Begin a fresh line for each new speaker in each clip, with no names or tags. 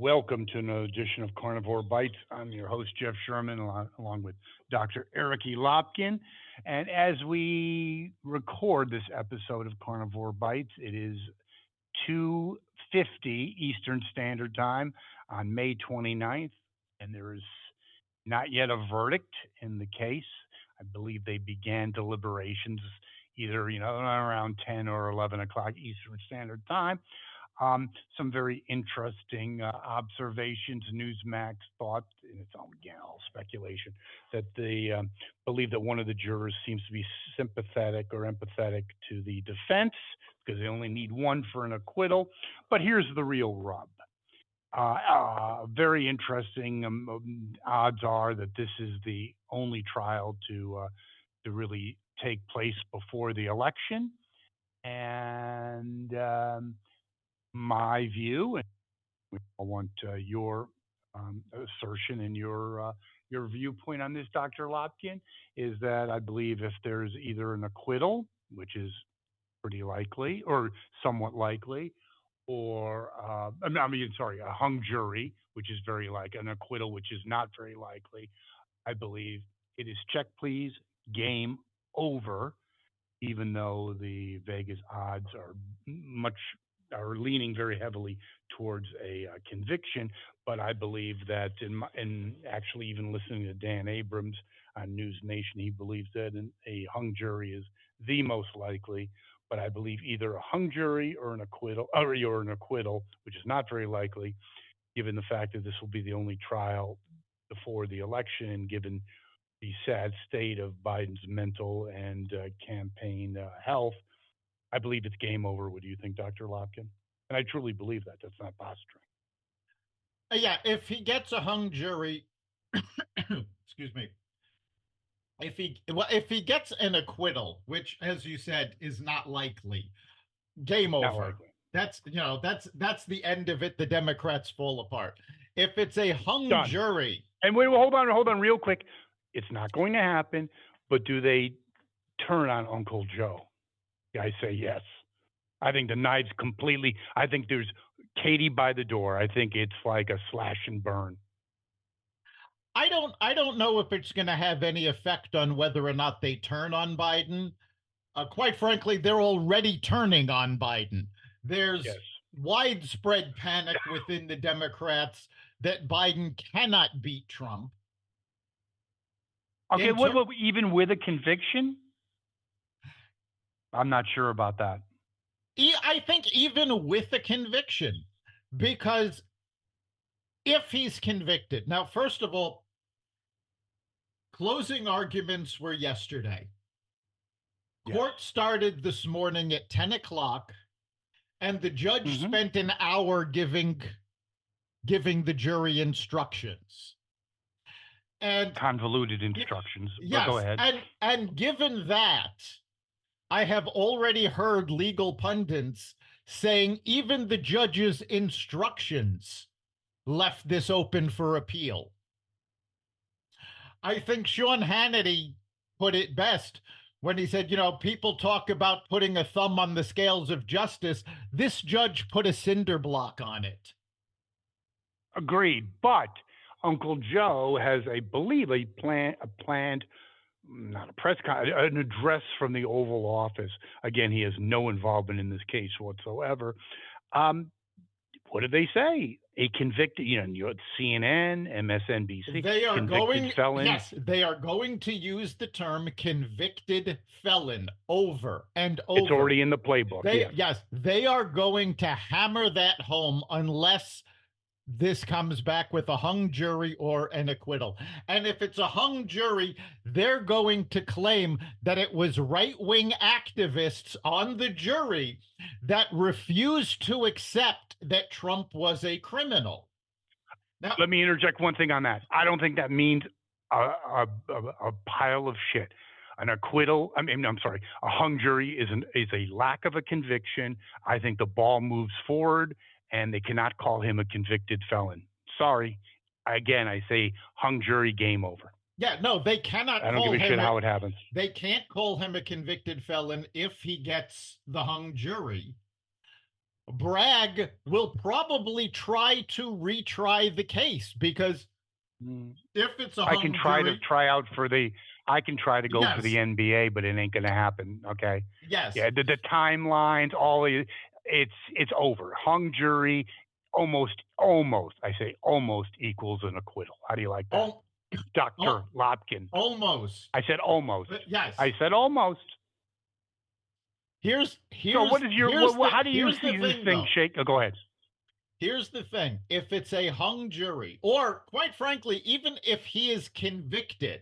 Welcome to another edition of Carnivore Bites. I'm your host, Jeff Sherman, along with Dr. Eric E. Lopkin. And as we record this episode of Carnivore Bites, it is 2:50 Eastern Standard Time on May 29th, and there is not yet a verdict in the case. I believe they began deliberations either, around 10 or 11 o'clock Eastern Standard Time. Some very interesting observations. Newsmax thought, and it's all again all speculation, that they believe that one of the jurors seems to be sympathetic or empathetic to the defense because they only need one for an acquittal. But here's the real rub. Very interesting. Odds are that this is the only trial to really take place before the election, and my view, and I want your assertion and your viewpoint on this, Dr. Lopkin, is that I believe if there's either an acquittal, which is pretty likely or somewhat likely, or sorry, a hung jury, which is very likely, an acquittal, which is not very likely. I believe it is check, please, game over, even though the Vegas odds are leaning very heavily towards a conviction. But I believe that in actually even listening to Dan Abrams on News Nation, he believes that a hung jury is the most likely. But I believe either a hung jury or an acquittal, which is not very likely, given the fact that this will be the only trial before the election, and given the sad state of Biden's mental and campaign health. I believe it's game over. What do you think, Dr. Lopkin? And I truly believe that. That's not posturing.
Yeah, if he gets a hung jury, excuse me. If he gets an acquittal, which, as you said, is not likely, game over. That's the end of it. The Democrats fall apart. If it's a hung jury,
and wait, well, hold on, real quick. It's not going to happen. But do they turn on Uncle Joe? I say yes. I think the knife's completely. I think there's Katie by the door. I think it's like a slash and burn.
I don't know if it's going to have any effect on whether or not they turn on Biden. Quite frankly, they're already turning on Biden. There's widespread panic within the Democrats that Biden cannot beat Trump.
Okay, what even with a conviction? I'm not sure about that.
I think even with a conviction, because if he's convicted, now, first of all, closing arguments were yesterday. Court started this morning at 10 o'clock, and the judge spent an hour giving the jury instructions. And
convoluted instructions.
Yes,
go ahead.
And given that, I have already heard legal pundits saying even the judge's instructions left this open for appeal. I think Sean Hannity put it best when he said, people talk about putting a thumb on the scales of justice. This judge put a cinder block on it.
Agreed. But Uncle Joe has, I believe, a planned, not a press conference, an address from the Oval Office. Again, he has no involvement in this case whatsoever. What did they say? A convicted, CNN, MSNBC,
they are
convicted felon.
Yes, they are going to use the term convicted felon over and over.
It's already in the playbook.
Yes, they are going to hammer that home unless this comes back with a hung jury or an acquittal. And if it's a hung jury, they're going to claim that it was right-wing activists on the jury that refused to accept that Trump was a criminal.
Now, let me interject one thing on that. I don't think that means a pile of shit. An acquittal, a hung jury is a lack of a conviction. I think the ball moves forward, and they cannot call him a convicted felon. Sorry. Again, I say hung jury, game over.
Yeah, no, they cannot.
I don't give a shit how it happens.
They can't call him a convicted felon if he gets the hung jury. Bragg will probably try to retry the case because
Mm.
if it's a
I can
hung
try to
jury,
try out for the. I can try to go for the
yes,
NBA, but it ain't gonna happen. Okay.
yes,
Yeah, the timelines, all it's over. Hung jury, almost. I say almost equals an acquittal. How do you like that,
al-
Doctor
al-
Lotkin?
almost.
I said almost.
But yes,
I said almost.
here's
So
here's
what is your
here's the
how do you
here's the
see this
thing
thing
though.
shake? Oh, go ahead.
Here's the thing. If it's a hung jury, or quite frankly, even if he is convicted,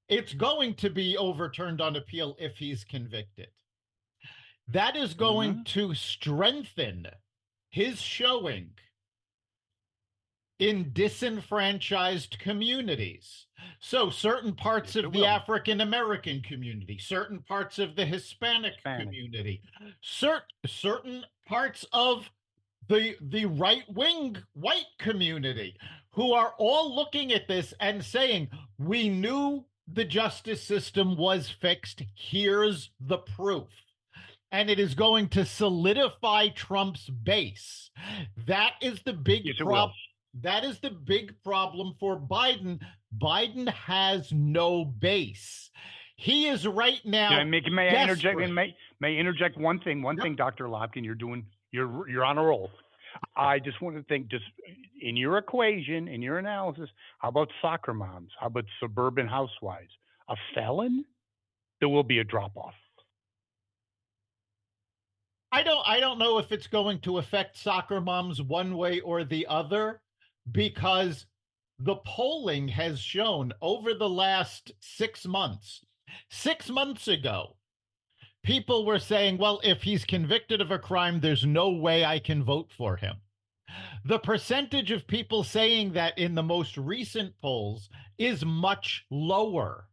it's going to be overturned on appeal if he's convicted. That is going
Mm-hmm.
to strengthen his showing in disenfranchised communities. So, certain
Yes,
parts
it
of the
will.
African American community, certain parts of the Hispanic
Hispanic.
community, certain parts of the right wing white community who are all looking at this and saying, we knew the justice system was fixed. Here's the proof. And it is going to solidify Trump's base. That is the big
Yes, it will.
problem. That is the big problem for Biden. Biden has no base. He is right now
May I interject?
desperate.
May I interject one thing? One
Yep.
thing, Doctor Lopkin, you're on a roll. I just want to think, just in your equation, in your analysis, how about soccer moms? How about suburban housewives? A felon? There will be a drop off.
I don't know if it's going to affect soccer moms one way or the other because the polling has shown over the last 6 months. 6 months ago, people were saying, well, if he's convicted of a crime, there's no way I can vote for him. The percentage of people saying that in the most recent polls is much lower.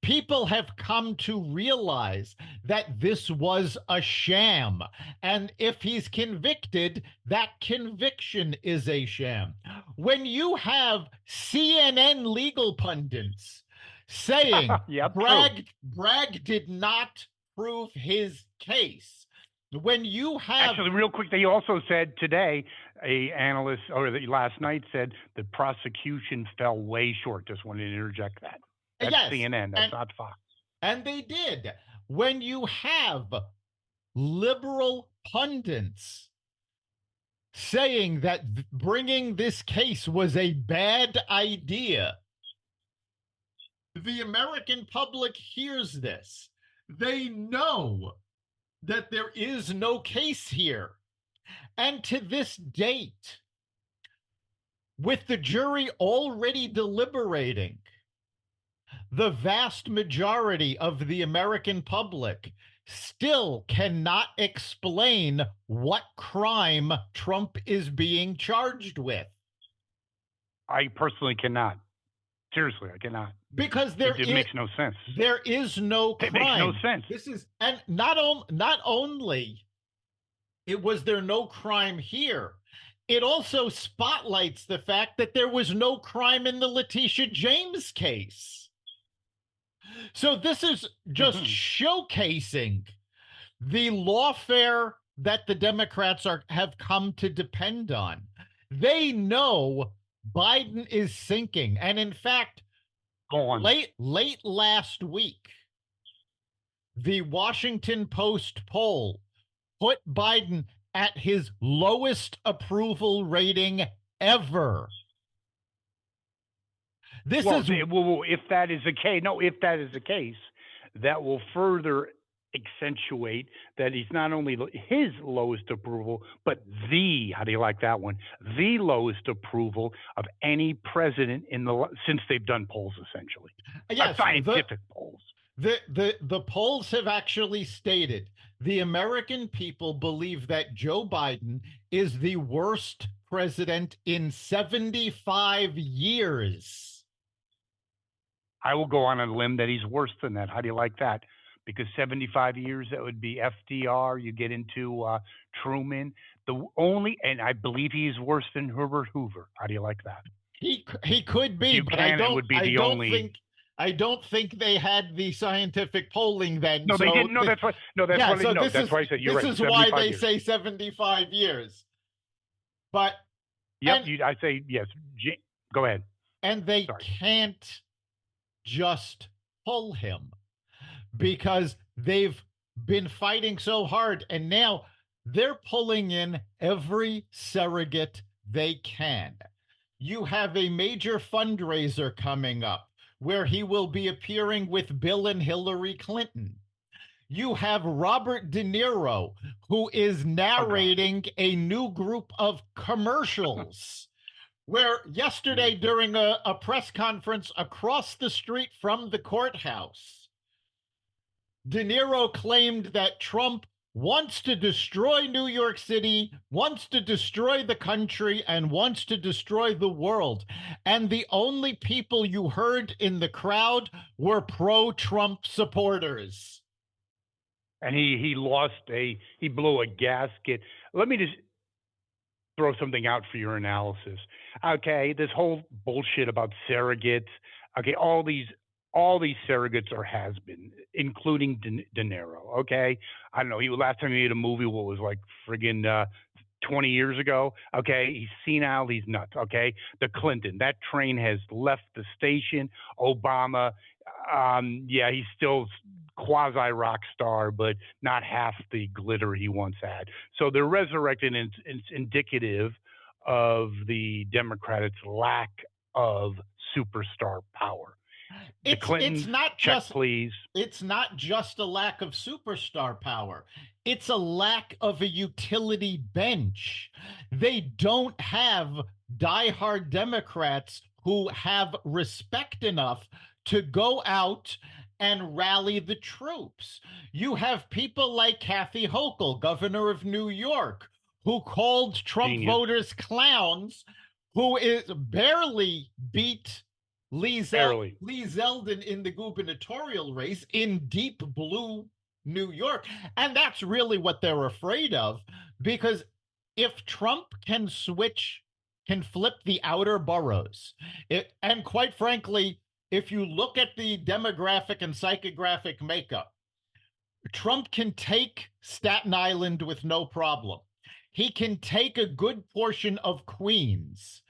People have come to realize that this was a sham. And if he's convicted, that conviction is a sham. When you have CNN legal pundits saying
Yep, true.
Bragg did not prove his case, when you have
Actually, real quick, they also said today, a analyst or last night said the prosecution fell way short. Just wanted to interject that. That's
yes,
CNN. That's not Fox.
and they did. When you have liberal pundits saying that bringing this case was a bad idea, the American public hears this. They know that there is no case here. And to this date, with the jury already deliberating, the vast majority of the American public still cannot explain what crime Trump is being charged with.
I personally cannot. Seriously, I cannot.
Because
It makes no sense.
there is no
It makes no
crime.
sense.
This is and not only it was there no crime here, it also spotlights the fact that there was no crime in the Letitia James case. So this is just
Mm-hmm.
showcasing the lawfare that the Democrats have come to depend on. They know Biden is sinking. And in fact,
Go on.
late last week, the Washington Post poll put Biden at his lowest approval rating ever. This
Well,
is
if that is the case, no, if that is the case, that will further accentuate that he's not only his lowest approval, but how do you like that one? The lowest approval of any president since they've done polls, essentially,
yes,
scientific polls.
the polls have actually stated the American people believe that Joe Biden is the worst president in 75 years.
I will go on a limb that he's worse than that. How do you like that? Because 75 years, that would be FDR. You get into Truman. And I believe he's worse than Herbert Hoover. How do you like that?
He could be, but
Buchanan would be
I
the
don't
only.
think I don't think they had the scientific polling then.
No, they
So
didn't. No, that's why. No, that's
yeah,
what.
so
No, that's why I said you're
this
right.
is why
75
they
years.
say 75 years. But
Yep.
and
I say yes. Go ahead.
they
Sorry.
can't just pull him because they've been fighting so hard, and now they're pulling in every surrogate they can. You have a major fundraiser coming up where he will be appearing with Bill and Hillary Clinton. You have Robert De Niro, who is
Oh God.
narrating a new group of commercials. Where yesterday, during a press conference across the street from the courthouse, De Niro claimed that Trump wants to destroy New York City, wants to destroy the country, and wants to destroy the world. And the only people you heard in the crowd were pro Trump supporters.
And he blew a gasket. Let me just throw something out for your analysis. Okay, this whole bullshit about surrogates. Okay, all these surrogates are has been, including De Niro. Okay, I don't know. He last time he made a movie, what was like friggin' 20 years ago. Okay, he's senile, he's nuts. Okay, the Clinton, that train has left the station. Obama, yeah, he's still quasi rock star, but not half the glitter he once had. So they're resurrected, and it's indicative of the Democrats' lack of superstar power. The
It's
Clintons,
not
check
just
please.
it's not just a lack of superstar power. It's a lack of a utility bench. They don't have diehard Democrats who have respect enough to go out and rally the troops. You have people like Kathy Hochul, governor of New York, who called Trump
Genius.
voters clowns, who is barely beat
Barely.
Lee Zeldin in the gubernatorial race in deep blue New York. And that's really what they're afraid of, because if Trump can flip the outer boroughs, and quite frankly, if you look at the demographic and psychographic makeup, Trump can take Staten Island with no problem. He can take a good portion of Queens.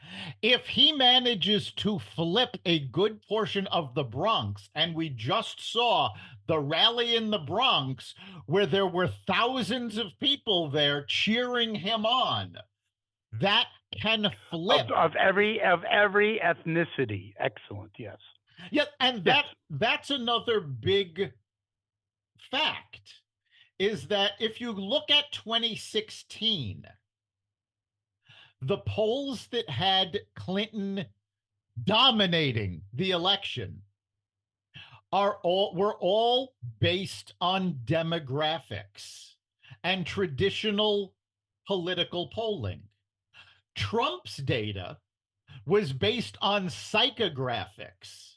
If he manages to flip a good portion of the Bronx, and we just saw the rally in the Bronx where there were thousands of people there cheering him on, that can flip.
Of every ethnicity. Excellent. Yes.
Yeah, and
Yes.
that's another big fact, is that if you look at 2016, the polls that had Clinton dominating the election were all based on demographics and traditional political polling. Trump's data was based on psychographics,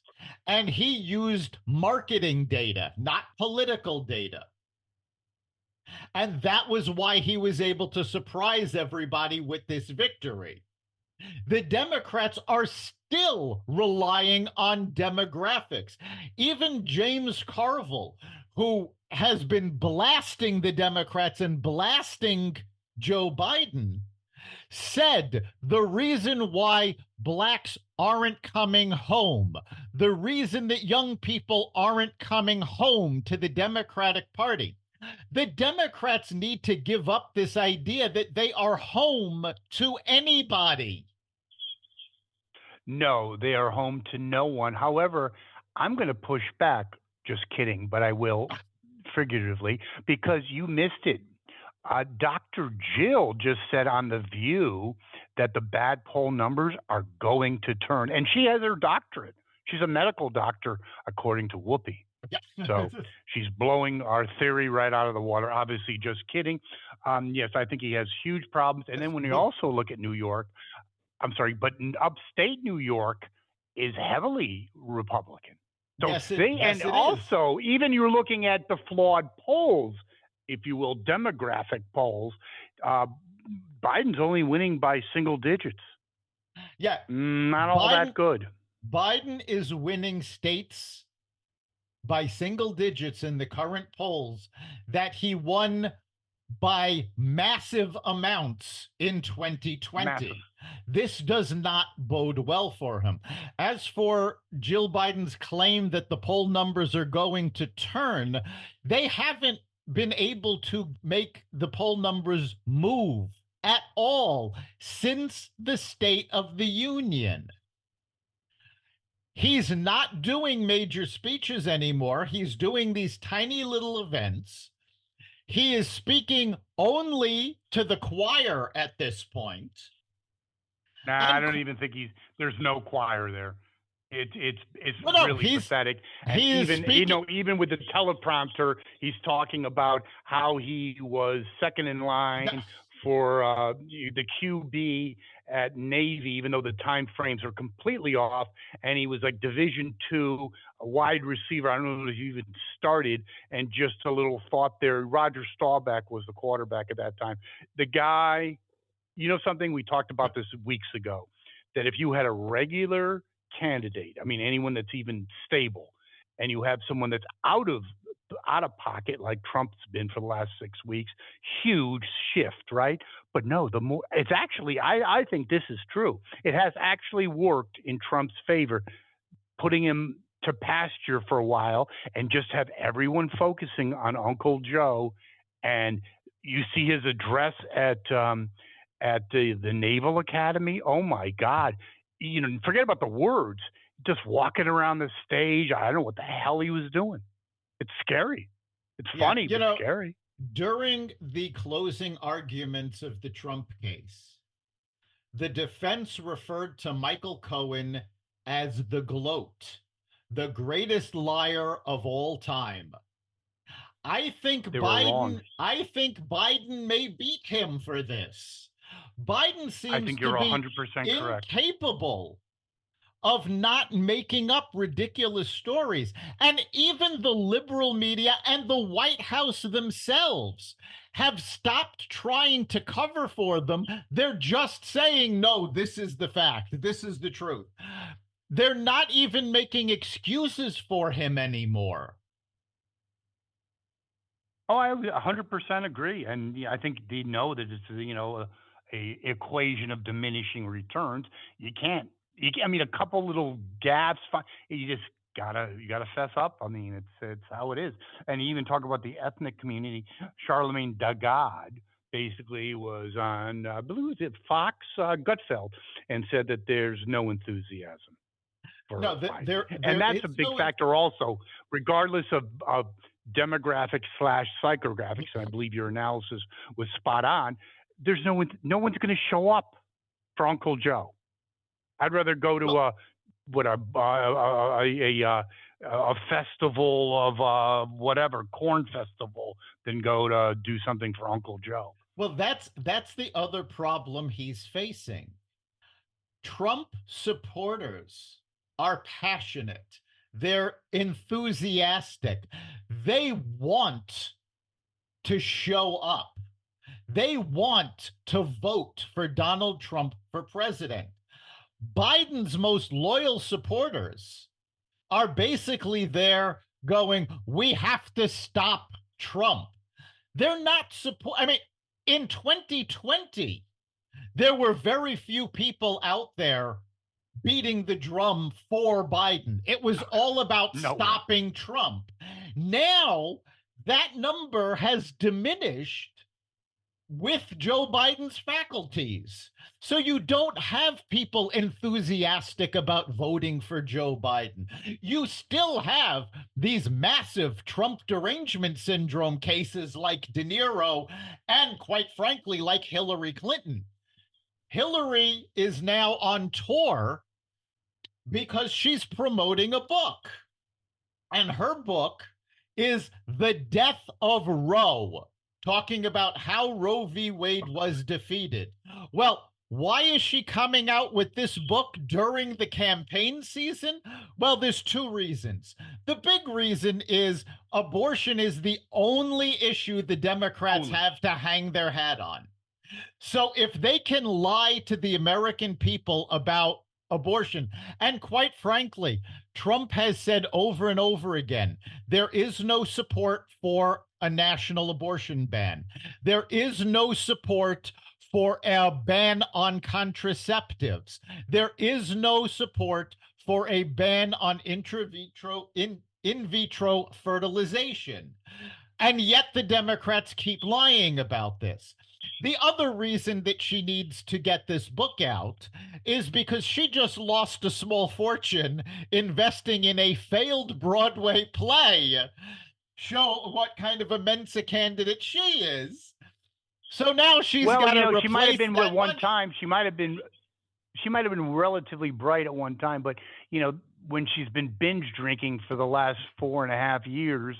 and he used marketing data, not political data. And that was why he was able to surprise everybody with this victory. The Democrats are still relying on demographics. Even James Carville, who has been blasting the Democrats and blasting Joe Biden, said the reason why blacks aren't coming home, the reason that young people aren't coming home to the Democratic Party, the Democrats need to give up this idea that they are home to anybody.
No, they are home to no one. However, I'm going to push back. Just kidding, but I will figuratively, because you missed it. Dr. Jill just said on The View that the bad poll numbers are going to turn, and she has her doctorate. She's a medical doctor, according to Whoopi. So she's blowing our theory right out of the water. Obviously, just kidding. Yes, I think he has huge problems. And then when you also look at New York, I'm sorry, but in upstate New York is heavily Republican. So
Yes,
and
it is.
also, even you're looking at the flawed polls, if you will, demographic polls. Uh, Biden's only winning by single digits.
Yeah,
Not all that
Biden
good.
Biden is winning states by single digits in the current polls that he won by massive amounts in
Massive.
2020. This does not bode well for him. As for Jill Biden's claim that the poll numbers are going to turn, they haven't been able to make the poll numbers move at all since the State of the Union. He's not doing major speeches anymore. He's doing these tiny little events. He is speaking only to the choir at this point.
Nah, I
And
don't even think there's no choir there. It's
well, no,
really pathetic. And
he is
even
speaking.
even with the teleprompter, he's talking about how he was second in line for the QB at Navy, even though the time frames are completely off, and he was like Division II, a wide receiver. I don't know if he even started. And just a little thought there: Roger Staubach was the quarterback at that time. The guy, something we talked about this weeks ago, that if you had a regular candidate, I mean anyone that's even stable, and you have someone that's out of pocket like Trump's been for the last 6 weeks, huge shift, right? But no, the more it's actually, I think this is true. It has actually worked in Trump's favor, putting him to pasture for a while and just have everyone focusing on Uncle Joe. And you see his address at the Naval Academy. Oh my God! Forget about the words. Just walking around the stage. I don't know what the hell he was doing. It's scary. It's
Yeah,
funny, but scary.
during the closing arguments of the Trump case, the defense referred to Michael Cohen as the gloat, the greatest liar of all time.
They were wrong.
I think Biden may beat him for this. Biden
I
seems
think
to
you're
be
100% correct.
incapable of not making up ridiculous stories. And even the liberal media and the White House themselves have stopped trying to cover for them. They're just saying, no, this is the fact, this is the truth. They're not even making excuses for him anymore.
Oh, I 100% agree, and I think they know that it's a equation of diminishing returns. You can't. I mean, a couple little gaps. You just you gotta fess up. I mean, it's how it is. And you even talk about the ethnic community. Charlemagne Dagad basically was on, I believe it was Fox Gutfeld, and said that there's no enthusiasm for
No,
Biden. And
there
that's
is
a big
no.
factor also, regardless of demographics / psychographics. And I believe your analysis was spot on. There's no one's going to show up for Uncle Joe. I'd rather go to
Well,
a festival of whatever, corn festival, than go to do something for Uncle Joe.
well, that's the other problem he's facing. Trump supporters are passionate. They're enthusiastic. They want to show up. They want to vote for Donald Trump for president. Biden's most loyal supporters are basically there going, we have to stop Trump. They're not support. I mean, in 2020, there were very few people out there beating the drum for Biden. It was all about stopping Trump. Now that number has diminished with Joe Biden's faculties. So you don't have people enthusiastic about voting for Joe Biden. You still have these massive Trump derangement syndrome cases like De Niro and, quite frankly, like Hillary Clinton. Hillary is now on tour because she's promoting a book. And her book is The Death of Roe, talking about how Roe v. Wade was defeated. Well, why is she coming out with this book during the campaign season? Well, there's two reasons. The big reason is abortion is the only issue the Democrats have to hang their hat on. So if they can lie to the American people about abortion. And quite frankly, Trump has said over and over again there is no support for a national abortion ban, there is no support for a ban on contraceptives, there is no support for a ban on in vitro fertilization. And yet the Democrats keep lying about this. The other reason that she needs to get this book out is because she just lost a small fortune investing in a failed Broadway play. Show what kind of a Mensa candidate she is. So now she's
Well,
got
you
to
know, she might have
replace
been at
that
one
money.
time. She might have been relatively bright at one time, but you know, when she's been binge drinking for the last 4.5 years,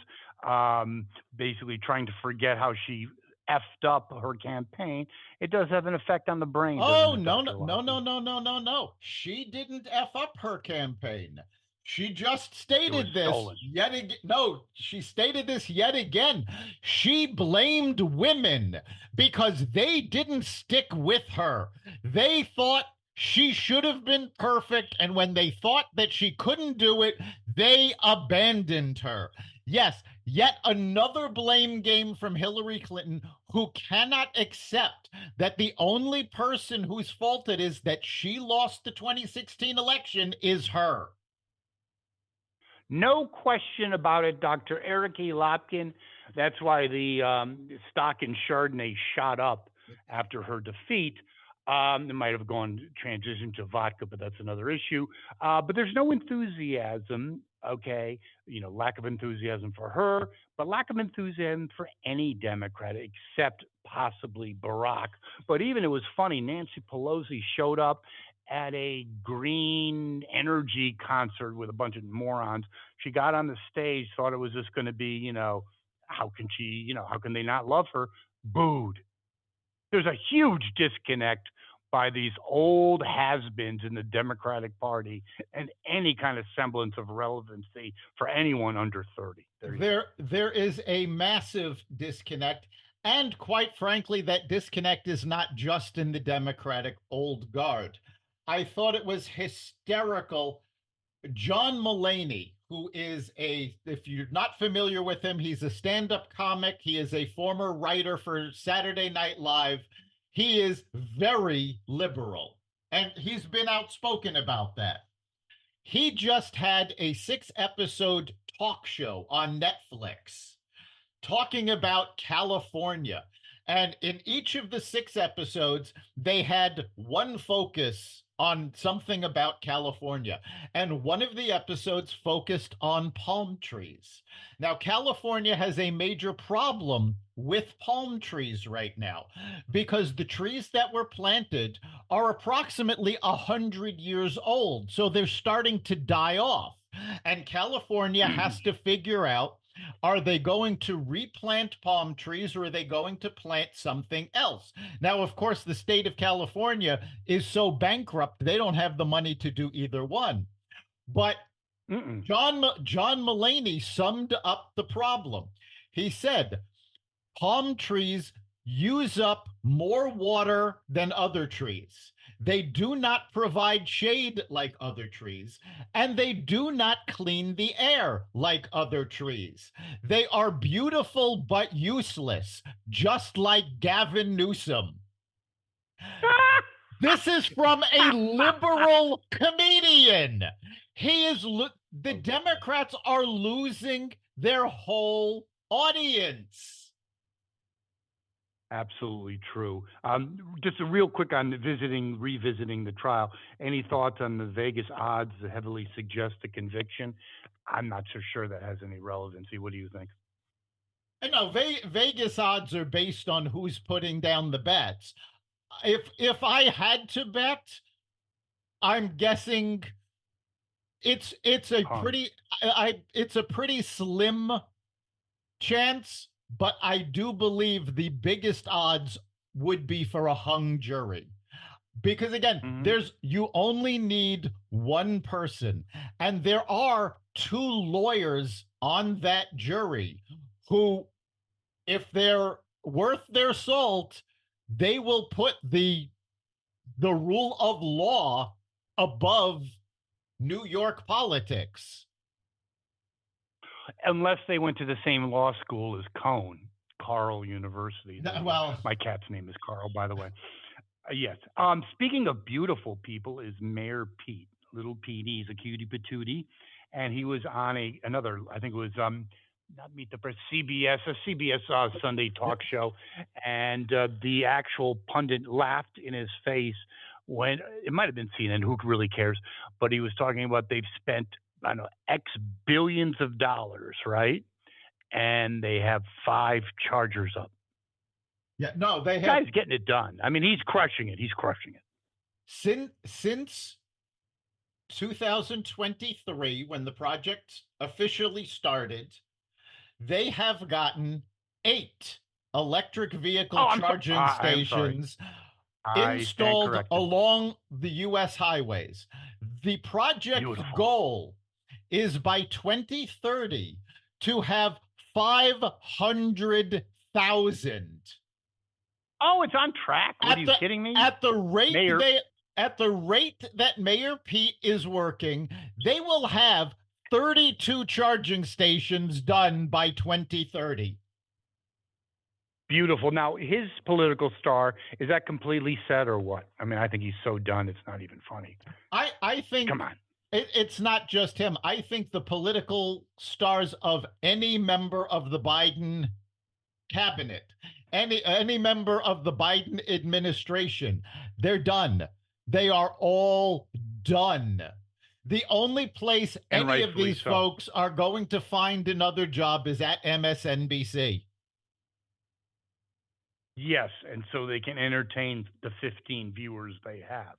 basically trying to forget how she effed up her campaign, it does have an effect on the brain, doesn't
Oh,
it,
no, no,
Dr.
no, no,
Lobby?
no, no, no, no. She didn't F up her campaign. She just
It was
stated this
stolen.
yet again. No, she stated this yet again. She blamed women because they didn't stick with her. They thought she should have been perfect. And when they thought that she couldn't do it, they abandoned her. Yes, yet another blame game from Hillary Clinton, who cannot accept that the only person whose fault it is that she lost the 2016 election is her.
No question about it, Dr. Eric E. Lopkin. That's why the stock in Chardonnay shot up after her defeat. It might have gone transition to vodka, but that's another issue. But there's no enthusiasm, okay? You know, lack of enthusiasm for her, but lack of enthusiasm for any Democrat except possibly Barack. But even it was funny, Nancy Pelosi showed up at a green energy concert with a bunch of morons. She got on the stage, thought it was just going to be, how can they not love her? Booed. There's a huge disconnect by these old has-beens in the Democratic Party and any kind of semblance of relevancy for anyone under 30. There you go.
There is a massive disconnect. And quite frankly, that disconnect is not just in the Democratic old guard. I thought it was hysterical. John Mulaney, who is if you're not familiar with him, he's a stand up comic. He is a former writer for Saturday Night Live. He is very liberal, and he's been outspoken about that. He just had a 6 episode talk show on Netflix talking about California. And in each of the 6 episodes, they had one focus on something about California. And one of the episodes focused on palm trees. Now, California has a major problem with palm trees right now because the trees that were planted are approximately 100 years old. So they're starting to die off. And California has to figure out, are they going to replant palm trees or are they going to plant something else? Now, of course, the state of California is so bankrupt, they don't have the money to do either one. But
Mm-mm.
John Mulaney summed up the problem. He said, palm trees use up more water than other trees. They do not provide shade like other trees, and they do not clean the air like other trees. They are beautiful but useless, just like Gavin Newsom. This is from a liberal comedian. The
Oh,
Democrats are losing their whole audience.
absolutely true. Just a real quick on revisiting the trial. Any thoughts on the Vegas odds that heavily suggest a conviction? I'm not so sure that has any relevancy. What do you think?
I know Vegas odds are based on who's putting down the bets. If I had to bet, I'm guessing it's a
Hung.
pretty slim chance, but I do believe the biggest odds would be for a hung jury. Because again,
Hmm.
there's you only need one person, and there are 2 lawyers on that jury who, if they're worth their salt, they will put the rule of law above New York politics.
Unless they went to the same law school as Cone, Carl University.
Well,
My cat's name is Carl, by the way. Yes. Speaking of beautiful people, is Mayor Pete, little Pete. He's a cutie patootie, and he was on another. I think it was not Meet the Press, CBS, a CBS Sunday talk show, and the actual pundit laughed in his face when it might have been CNN. Who really cares? But he was talking about they've spent, I don't know, X billions of dollars, right? And they have 5 chargers up.
yeah, no, they have.
Guy's getting it done. I mean, he's crushing it. He's crushing it.
Since 2023, when the project officially started, they have gotten 8 electric vehicle charging stations installed along the U.S. highways. The project goal is by 2030 to have 500,000.
Oh, it's on track. Are you kidding me?
At the rate that Mayor Pete is working, they will have 32 charging stations done by 2030.
Beautiful. Now, his political star, is that completely set or what? I mean, I think he's so done, it's not even funny.
I think,
come on.
It's not just him. I think the political stars of any member of the Biden cabinet, any member of the Biden administration, they're done. They are all done. The only place any of these folks are going to find another job is at MSNBC.
Yes, and so they can entertain the 15 viewers they have.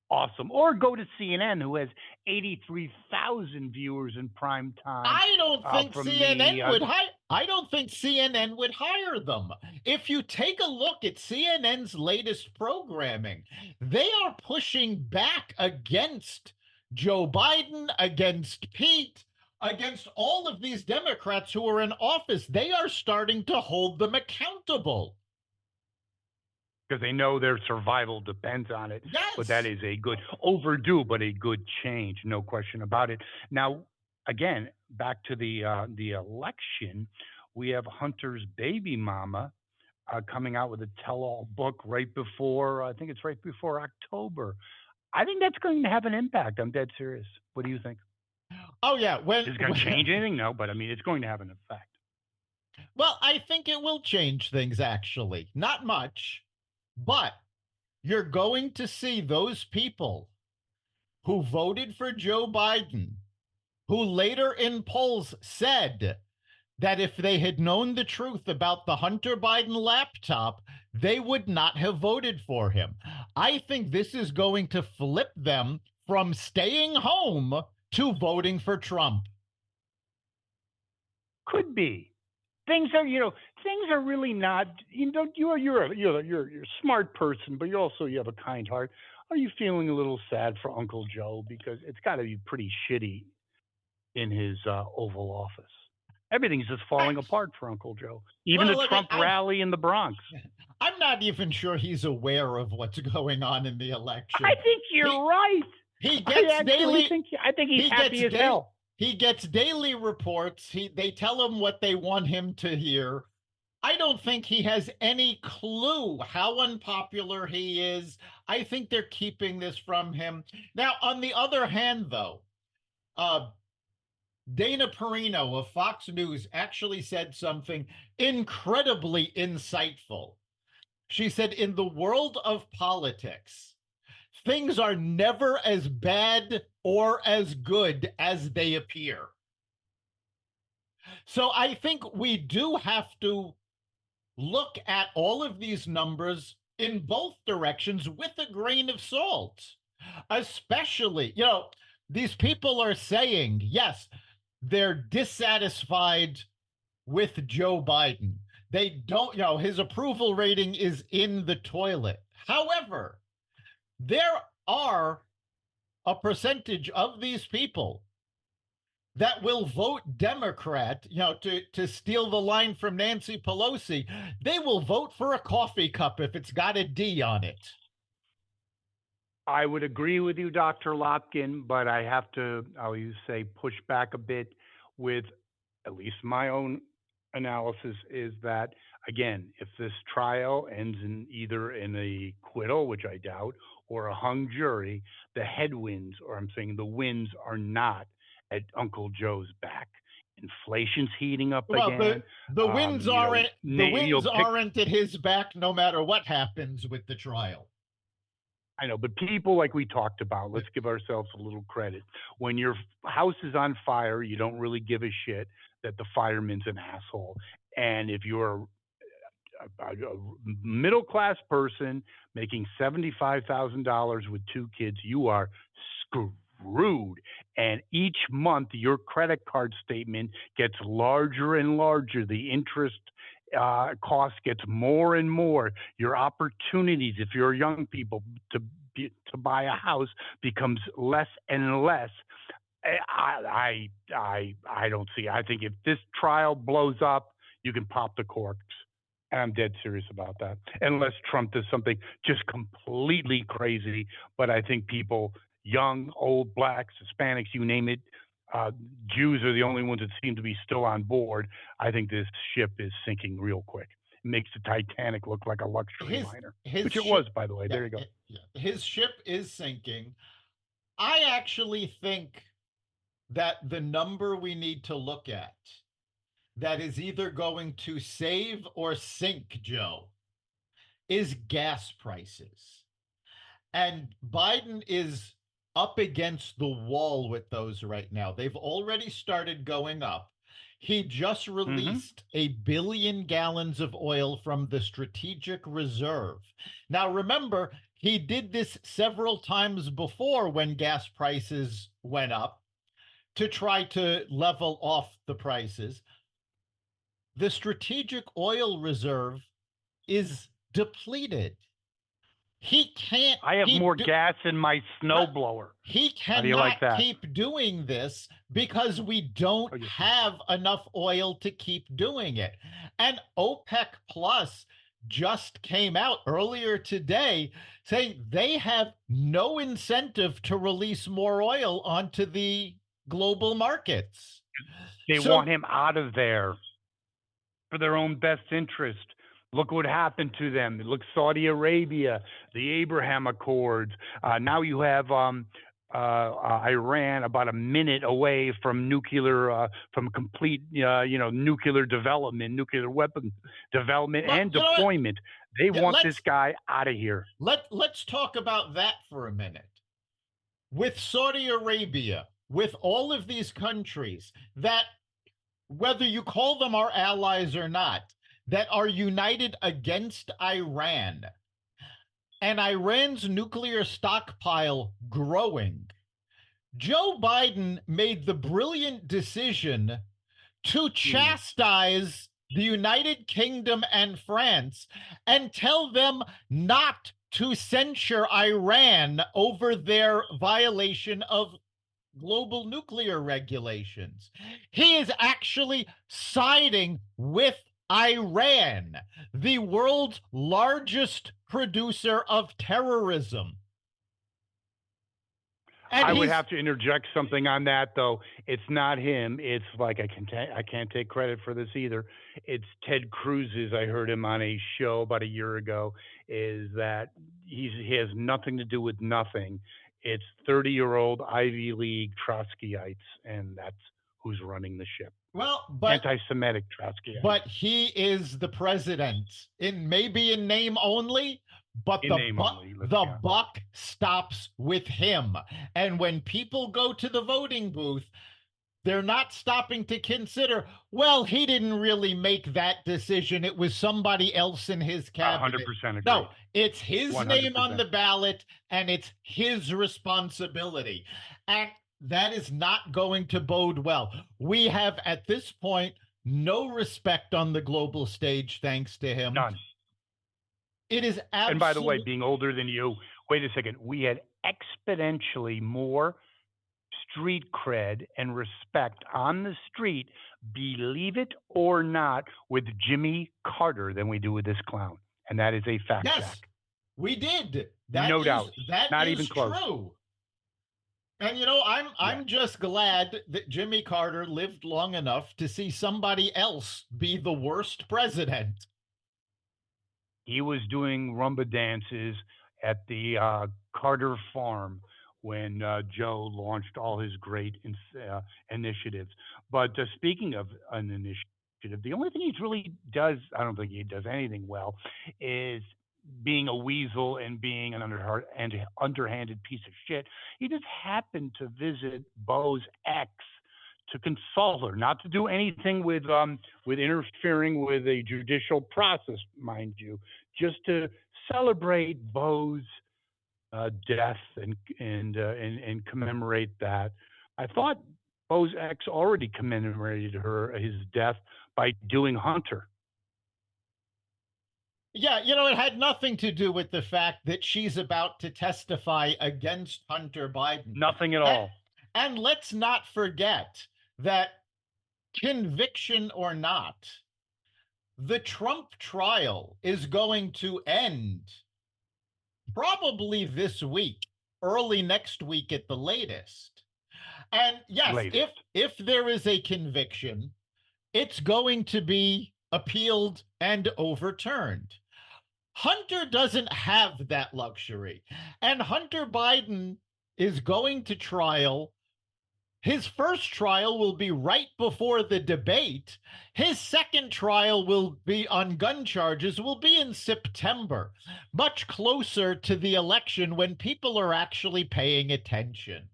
Awesome. Or go to CNN, who has 83,000 viewers in prime time.
I don't think CNN would hire. I don't think CNN would hire them. If you take a look at CNN's latest programming, they are pushing back against Joe Biden, against Pete, against all of these Democrats who are in office. They are starting to hold them accountable.
Because they know their survival depends on it.
Yes.
But that is a good, overdue, but a good change, no question about it. Now, again, back to the election, we have Hunter's baby mama coming out with a tell-all book right before, I think it's right before October. I think that's going to have an impact. I'm dead serious. What do you think?
Oh, yeah.
Is it going to change anything? No, but I mean, it's going to have an effect.
Well, I think it will change things, actually. Not much. But you're going to see those people who voted for Joe Biden, who later in polls said that if they had known the truth about the Hunter Biden laptop, they would not have voted for him. I think this is going to flip them from staying home to voting for Trump.
Could be. Things are really not. You're a smart person, but you have a kind heart. Are you feeling a little sad for Uncle Joe, because it's got to be pretty shitty in his Oval Office? Everything's just falling apart for Uncle Joe. Even the Trump rally in the Bronx.
I'm not even sure he's aware of what's going on in the election.
I think you're right.
He gets daily.
I think he's happy as hell.
He gets daily reports. They tell him what they want him to hear. I don't think he has any clue how unpopular he is. I think they're keeping this from him. Now, on the other hand, though, Dana Perino of Fox News actually said something incredibly insightful. She said, in the world of politics, things are never as bad or as good as they appear. So I think we do have to look at all of these numbers in both directions with a grain of salt. Especially, these people are saying, yes, they're dissatisfied with Joe Biden. They don't, his approval rating is in the toilet. However, there are a percentage of these people that will vote Democrat, to steal the line from Nancy Pelosi. They will vote for a coffee cup if it's got a D on it.
I would agree with you, Dr. Lopkin, but I have to, I'll use say, push back a bit with at least my own analysis is that, again, if this trial ends in either in a acquittal, which I doubt, or a hung jury, the headwinds, or I'm saying the winds, are not at Uncle Joe's back. Inflation's heating up
Well,
again.
the winds
You'll pick.
aren't at his back no matter what happens with the trial.
I know, but people like we talked about, let's give ourselves a little credit. When your house is on fire, you don't really give a shit that the fireman's an asshole. And if you're a middle class person making $75,000 with two kids, you are screwed. And each month, your credit card statement gets larger and larger. The interest cost gets more and more. Your opportunities, if you're young people, to buy a house becomes less and less. I don't see. I think if this trial blows up, you can pop the corks. And I'm dead serious about that. Unless Trump does something just completely crazy. But I think people, young, old, blacks, Hispanics, you name it, Jews are the only ones that seem to be still on board. I think this ship is sinking real quick. It makes the Titanic look like a luxury liner,
His
which it
ship,
was, by the way.
yeah,
There you go.
his ship is sinking. I actually think that the number we need to look at that is either going to save or sink Joe is gas prices. And Biden is up against the wall with those right now. They've already started going up. He just
Mm-hmm.
released 1 billion gallons of oil from the strategic reserve. Now, remember, he did this several times before when gas prices went up to try to level off the prices. The strategic oil reserve is depleted. He can't
I have
keep
more gas in my snowblower.
he
How do you
cannot
like that?
keep doing this because we don't
Oh, yes.
have enough oil to keep doing it. And OPEC Plus just came out earlier today saying they have no incentive to release more oil onto the global markets.
They
So
want him out of there for their own best interest. Look what happened to them. Look, Saudi Arabia, the Abraham Accords. Now you have Iran about a minute away from from complete, nuclear development, nuclear weapon development
but
and
you know what?
deployment. They
Yeah,
want this guy out of here.
let's talk about that for a minute. With Saudi Arabia, with all of these countries that, whether you call them our allies or not, that are united against Iran, and Iran's nuclear stockpile growing, Joe Biden made the brilliant decision to
Genius.
chastise the United Kingdom and France and tell them not to censure Iran over their violation of global nuclear regulations. He is actually siding with Iran, the world's largest producer of terrorism. And
I would have to interject something on that, though. It's not him. It's like I can't take credit for this either. It's Ted Cruz's. I heard him on a show about a year ago. Is that he has nothing to do with nothing. It's 30-year-old Ivy League Trotskyites, and that's who's running the ship.
well,
Anti-Semitic Trotskyites.
but he is the president in maybe in name only, but
In name only,
the buck stops with him. And when people go to the voting booth, they're not stopping to consider, well, he didn't really make that decision. It was somebody else in his cabinet.
100% agree.
No, it's his
100%.
name on the ballot and it's his responsibility. And that is not going to bode well. We have, at this point, no respect on the global stage thanks to him.
None.
It is absolutely.
And by the way, being older than you, wait a second, we had exponentially more street cred and respect on the street, believe it or not, with Jimmy Carter than we do with this clown. And that is a fact,
Yes.
Jack.
We did.
No doubt.
That
Not
is
even close.
true. And you know,
Yeah.
I'm just glad that Jimmy Carter lived long enough to see somebody else be the worst president.
He was doing rumba dances at the Carter farm when Joe launched all his great initiatives. But speaking of an initiative, the only thing he really does, I don't think he does anything well, is being a weasel and being an underhanded piece of shit. He just happened to visit Bo's ex to console her, not to do anything with interfering with a judicial process, mind you, just to celebrate Bo's death and commemorate that. I thought Bo's ex already commemorated his death by doing Hunter.
Yeah, you know, it had nothing to do with the fact that she's about to testify against Hunter Biden.
Nothing at
And,
all.
and let's not forget that, conviction or not, the Trump trial is going to end probably this week, early next week at the latest. And yes,
Latest.
if there is a conviction, it's going to be appealed and overturned. Hunter doesn't have that luxury. And Hunter Biden is going to trial. His first trial will be right before the debate. His second trial will be on gun charges, will be in September, much closer to the election when people are actually paying attention.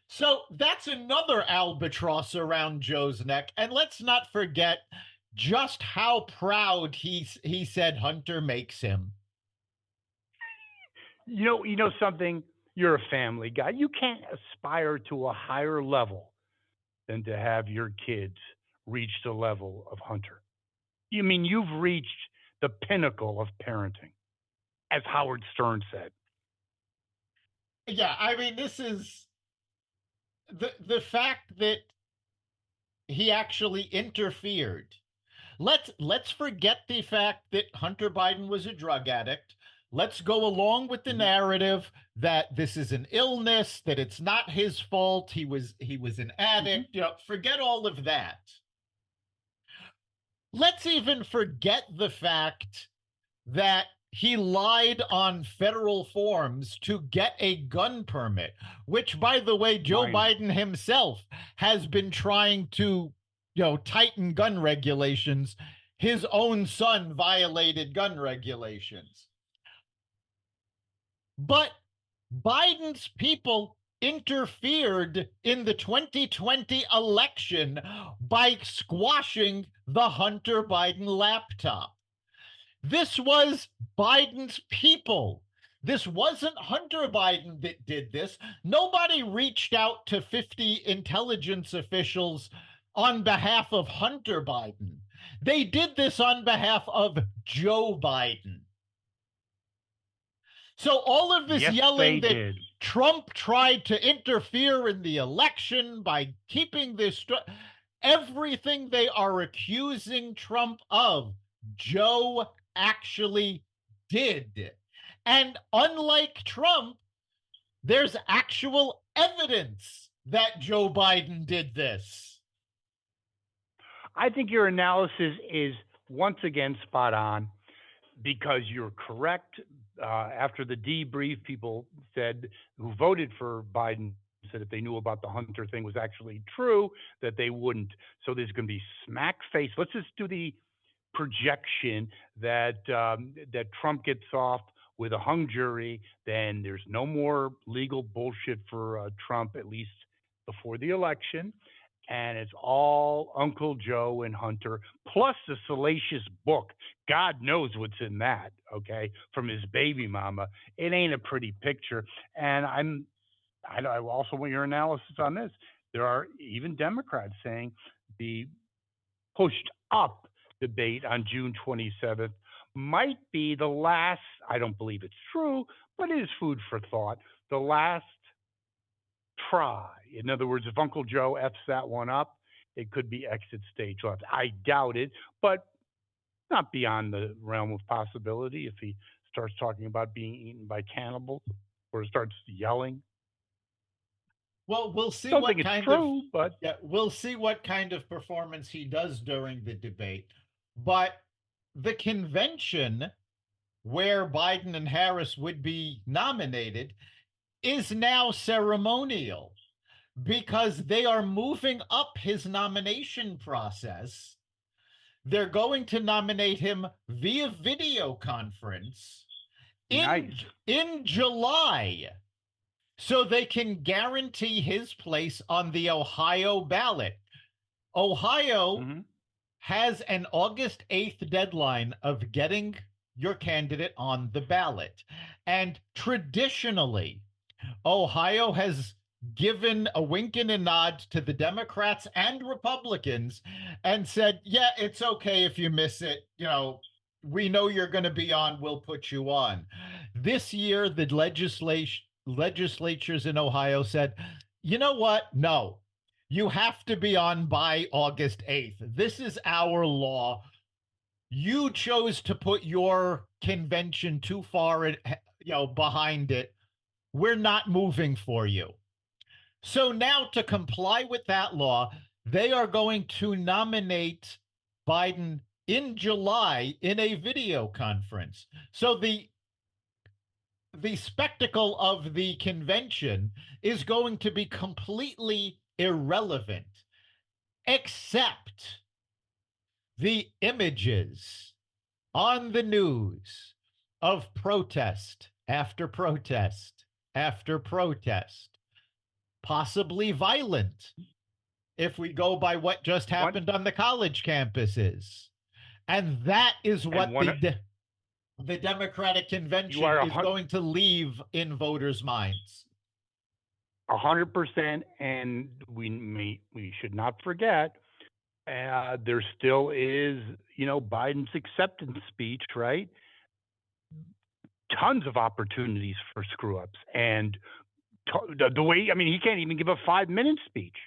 So that's another albatross around Joe's neck. And let's not forget just how proud he said Hunter makes him.
You know something. You're a family guy. You can't aspire to a higher level than to have your kids reach the level of Hunter. You mean you've reached the pinnacle of parenting, as Howard Stern said.
Yeah, I mean, this is the fact that he actually interfered. Let's forget the fact that Hunter Biden was a drug addict. Let's go along with the
Mm-hmm.
narrative that this is an illness, that it's not his fault. He was an
Mm-hmm.
addict. You know, forget all of that. Let's even forget the fact that he lied on federal forms to get a gun permit, which, by the way, Joe
Minor.
Biden himself has been trying to, you know, tighten gun regulations. His own son violated gun regulations. But Biden's people interfered in the 2020 election by squashing the Hunter Biden laptop. This was Biden's people. This wasn't Hunter Biden that did this. Nobody reached out to 50 intelligence officials on behalf of Hunter Biden. They did this on behalf of Joe Biden. So all of this
Yes, they
yelling that
did.
Trump tried to interfere in the election by keeping this, everything they are accusing Trump of, Joe actually did. And unlike Trump, there's actual evidence that Joe Biden did this.
I think your analysis is once again spot on because you're correct. After the debrief, people said who voted for Biden said if they knew about the Hunter thing was actually true, that they wouldn't. So there's going to be smack face. Let's just do the projection that Trump gets off with a hung jury. Then there's no more legal bullshit for Trump, at least before the election. And it's all Uncle Joe and Hunter, plus the salacious book. God knows what's in that, okay, from his baby mama. It ain't a pretty picture. And I also want your analysis on this. There are even Democrats saying the pushed up debate on June 27th might be the last, I don't believe it's true, but it is food for thought, the last try. In other words, if Uncle Joe F's that one up, it could be exit stage left. I doubt it, but not beyond the realm of possibility if he starts talking about being eaten by cannibals or starts yelling.
Well, we'll see
Don't
what
think it's
kind of
true, but
yeah, we'll see what kind of performance he does during the debate. But the convention where Biden and Harris would be nominated is now ceremonial because they are moving up his nomination process. They're going to nominate him via video conference
nice.
in July so they can guarantee his place on the Ohio ballot. Ohio
Mm-hmm.
has an August 8th deadline of getting your candidate on the ballot. And traditionally, Ohio has given a wink and a nod to the Democrats and Republicans and said, yeah, it's okay if you miss it. You know, we know you're going to be on, we'll put you on. This year, the legislatures in Ohio said, you know what? No, you have to be on by August 8th. This is our law. You chose to put your convention too far, behind it. We're not moving for you. So now, to comply with that law, they are going to nominate Biden in July in a video conference. So the spectacle of the convention is going to be completely irrelevant, except the images on the news of protest after protest after protest, possibly violent if we go by what just
One
happened on the college campuses. And that is
and
what
one.
the Democratic
You
convention
are
is going to leave in voters' minds.
100%, and we should not forget. There still is, Biden's acceptance speech, right? Tons of opportunities for screw ups, and the way he can't even give a 5 minute speech.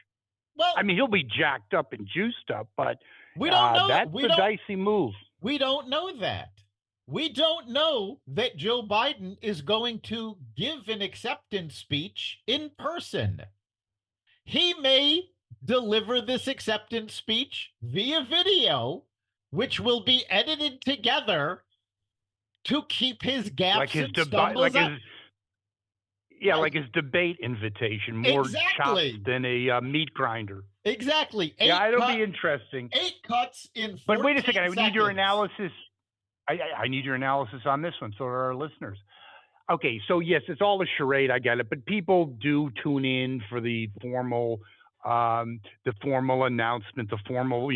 Well,
He'll be jacked up and juiced up, but
we don't know.
that's a dicey move.
We don't know that. We don't know that Joe Biden is going to give an acceptance speech in person. He may deliver this acceptance speech via video, which will be edited together to keep his gaffes and stumbles up.
Like his debate invitation, more
Exactly.
chopped than a meat grinder.
Exactly.
It'll be interesting.
8 cuts in 14
But wait a second, I
seconds.
need your analysis. I need your analysis on this one, so are our listeners. Okay, so yes, it's all a charade. I get it, but people do tune in for the formal announcement, the formal,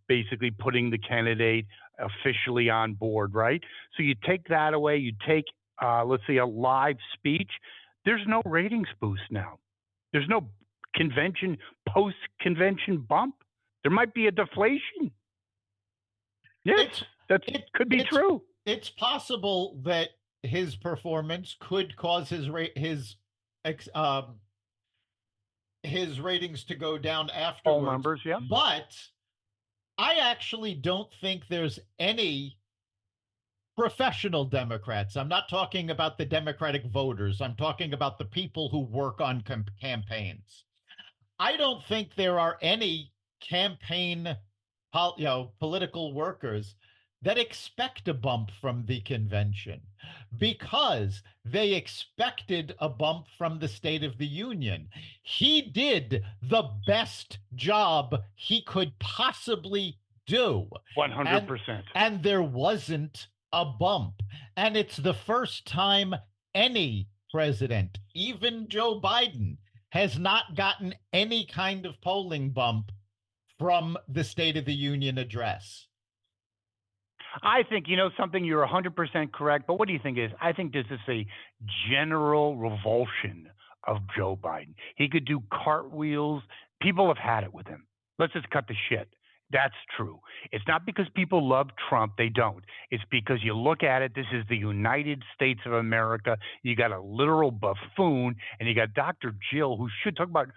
basically putting the candidate officially on board, right? So you take that away, you take, let's say, a live speech. There's no ratings boost now. There's no post-convention bump. There might be a deflation. Yes, that could be true.
It's possible that his performance could cause his ratings to go down afterwards.
All numbers, yeah.
But I actually don't think there's any professional Democrats. I'm not talking about the Democratic voters. I'm talking about the people who work on campaigns. I don't think there are any campaign, political workers that expect a bump from the convention because they expected a bump from the State of the Union. He did the best job he could possibly do.
100%.
And there wasn't a bump. And it's the first time any president, even Joe Biden, has not gotten any kind of polling bump from the State of the Union address.
I think, something, you're 100% correct. But what do you think is? I think this is a general revulsion of Joe Biden. He could do cartwheels. People have had it with him. Let's just cut the shit. That's true. It's not because people love Trump. They don't. It's because you look at it. This is the United States of America. You got a literal buffoon, and you got Dr. Jill, who should talk about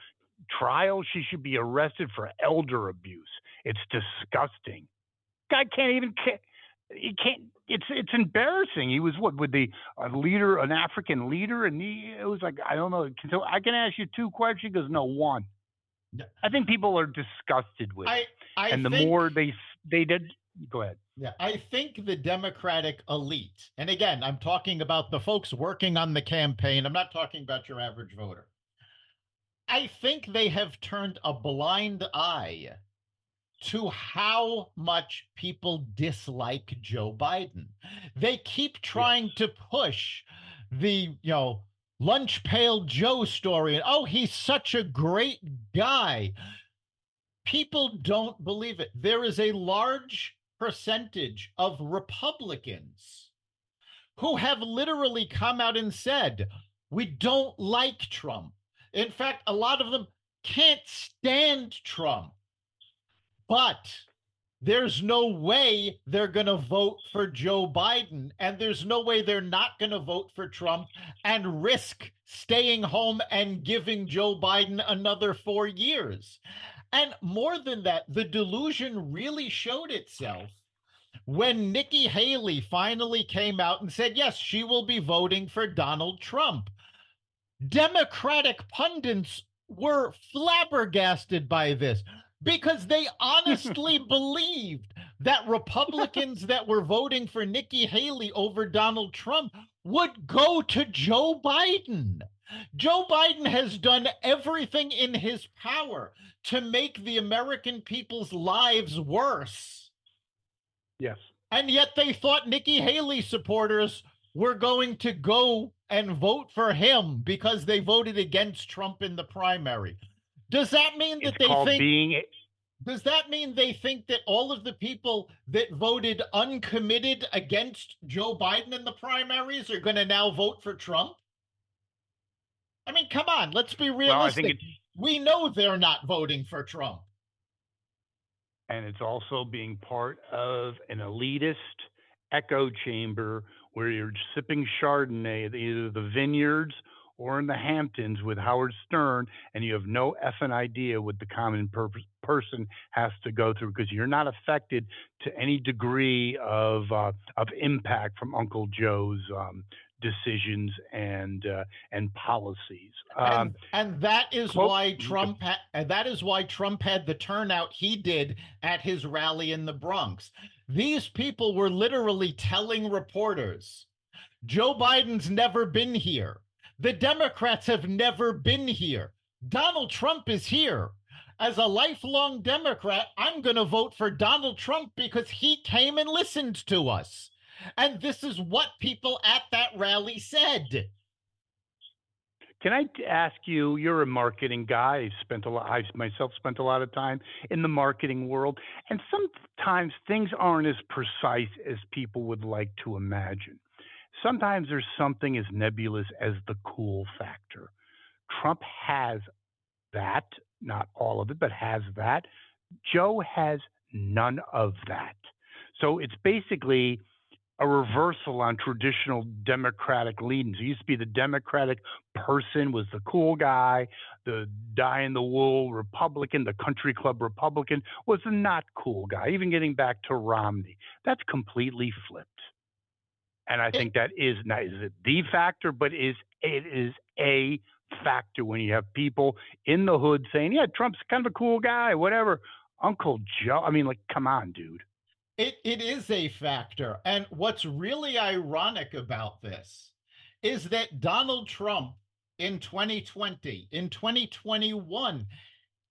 trial. She should be arrested for elder abuse. It's disgusting. Guy can't even. you can't. It's embarrassing. He was what with the a leader, an African leader, and it was like I don't know. So I can ask you two questions. He goes, no, one.
Yeah.
I think people are disgusted with
I
it,
I
and the
think
more they did. Go ahead.
Yeah, I think the Democratic elite, and again, I'm talking about the folks working on the campaign. I'm not talking about your average voter. I think they have turned a blind eye to how much people dislike Joe Biden. They keep
Yes.
trying to push the, lunch pail Joe story. And oh, he's such a great guy. People don't believe it. There is a large percentage of Republicans who have literally come out and said, we don't like Trump. In fact, a lot of them can't stand Trump, but there's no way they're going to vote for Joe Biden. And there's no way they're not going to vote for Trump and risk staying home and giving Joe Biden another 4 years. And more than that, the delusion really showed itself when Nikki Haley finally came out and said, yes, she will be voting for Donald Trump. Democratic pundits were flabbergasted by this because they honestly believed that Republicans that were voting for Nikki Haley over Donald Trump would go to Joe Biden. Joe Biden has done everything in his power to make the American people's lives worse.
Yes.
And yet they thought Nikki Haley supporters were going to go and vote for him because they voted against Trump in the primary. Does that mean
It's
that they
called
think
being.
does that mean they think that all of the people that voted uncommitted against Joe Biden in the primaries are going to now vote for Trump? I mean, come on, let's be
Well, I think
realistic.
it's
We know they're not voting for Trump.
and it's also being part of an elitist echo chamber where you're sipping Chardonnay at either the vineyards or in the Hamptons with Howard Stern, and you have no effing idea what the common person has to go through because you're not affected to any degree of impact from Uncle Joe's decisions and policies.
And that is
Quote,
why Trump had the turnout he did at his rally in the Bronx. These people were literally telling reporters, Joe Biden's never been here. The Democrats have never been here. Donald Trump is here. As a lifelong Democrat, I'm going to vote for Donald Trump because he came and listened to us. And this is what people at that rally said.
can I ask you? You're a marketing guy. I myself spent a lot of time in the marketing world, and sometimes things aren't as precise as people would like to imagine. Sometimes there's something as nebulous as the cool factor. Trump has that, not all of it, but has that. Joe has none of that. So it's basically a reversal on traditional Democratic leanings. It used to be the Democratic person was the cool guy, the die in the wool Republican, the country club Republican was the not cool guy. Even getting back to Romney, that's completely flipped. And I
It,
think that is not is it the factor, but it is a factor when you have people in the hood saying, "Yeah, Trump's kind of a cool guy, whatever." Uncle Joe, I mean, like, come on, dude.
it is a factor. And what's really ironic about this is that Donald Trump in 2020, in 2021,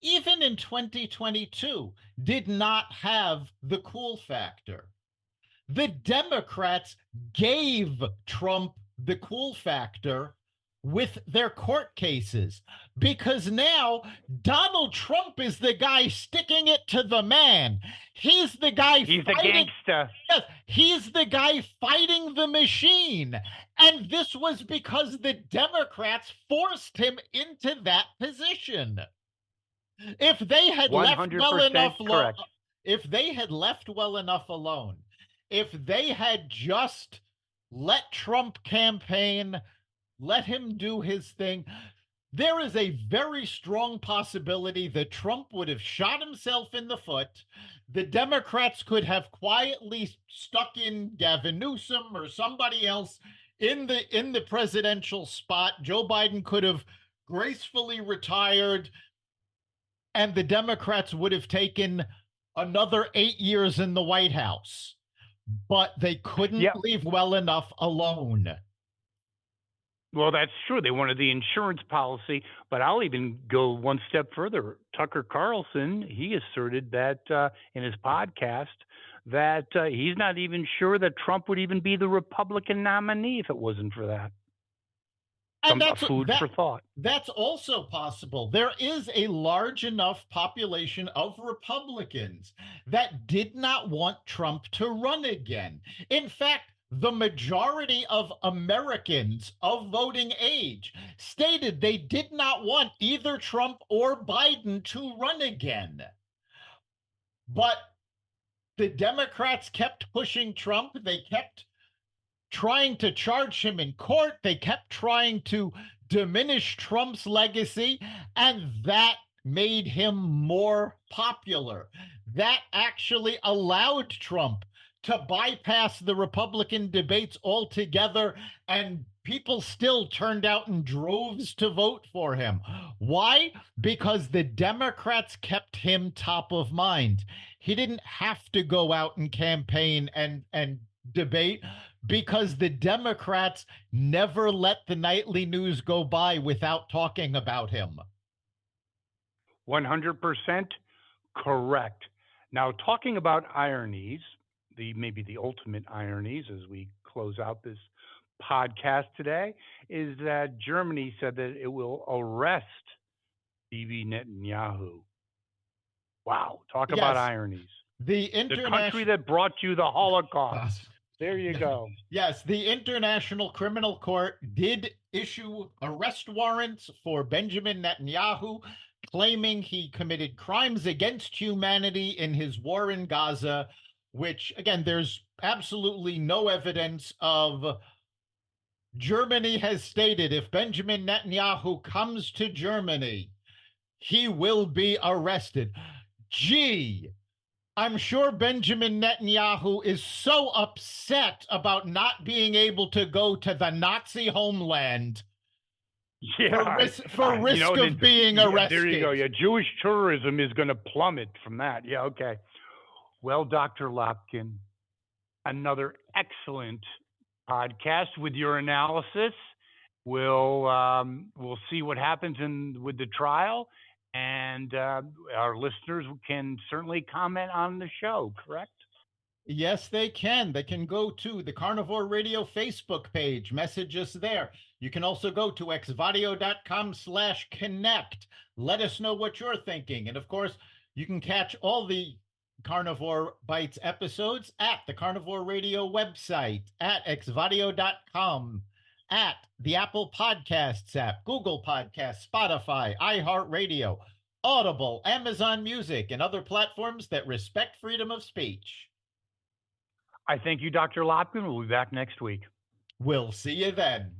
even in 2022, did not have the cool factor. The Democrats gave Trump the cool factor with their court cases because now Donald Trump is the guy sticking it to the man. He's the guy
He's the
fighting.
gangster.
Yes, he's the guy fighting the machine. And this was because the Democrats forced him into that position. If they had left well
100%
enough
correct.
if they had left well enough alone, if they had just let Trump campaign, let him do his thing, there is a very strong possibility that Trump would have shot himself in the foot. The Democrats could have quietly stuck in Gavin Newsom or somebody else in the presidential spot. Joe Biden could have gracefully retired, and the Democrats would have taken another 8 years in the White House. But they couldn't
Yeah,
leave well enough alone.
well, that's true. They wanted the insurance policy, but I'll even go one step further. Tucker Carlson, he asserted that in his podcast that he's not even sure that Trump would even be the Republican nominee if it wasn't for that.
And
A food for thought.
that's also possible. There is a large enough population of Republicans that did not want Trump to run again. In fact, the majority of Americans of voting age stated they did not want either Trump or Biden to run again. But the Democrats kept pushing Trump. They kept trying to charge him in court. They kept trying to diminish Trump's legacy, and that made him more popular. That actually allowed Trump to bypass the Republican debates altogether, and people still turned out in droves to vote for him. Why? Because the Democrats kept him top of mind. He didn't have to go out and campaign and debate, because the Democrats never let the nightly news go by without talking about him.
100% correct. Now, talking about ironies, maybe the ultimate ironies as we close out this podcast today, is that Germany said that it will arrest Bibi Netanyahu. Wow, talk about
Yes,
ironies.
the
The country
international
that brought you the Holocaust. There you go.
yes, the International Criminal Court did issue arrest warrants for Benjamin Netanyahu, claiming he committed crimes against humanity in his war in Gaza, which, again, there's absolutely no evidence of. Germany has stated if Benjamin Netanyahu comes to Germany, he will be arrested. Gee, I'm sure Benjamin Netanyahu is so upset about not being able to go to the Nazi homeland
Yeah,
for risk of being arrested.
There you go. Yeah, Jewish tourism is going to plummet from that. Yeah, okay. Well, Dr. Lopkin, another excellent podcast with your analysis. We'll see what happens with the trial, and our listeners can certainly comment on the show. Correct?
Yes, they can. They can go to the Carnivore Radio Facebook page, message us there. You can also go to xvadio.com/connect. Let us know what you're thinking. And of course, you can catch all the Carnivore Bites episodes at the Carnivore Radio website, at xvadio.com, at the Apple Podcasts app, Google Podcasts, Spotify, iHeartRadio, Audible, Amazon Music, and other platforms that respect freedom of speech.
I thank you, Dr. Lopkin. We'll be back next week.
We'll see you then.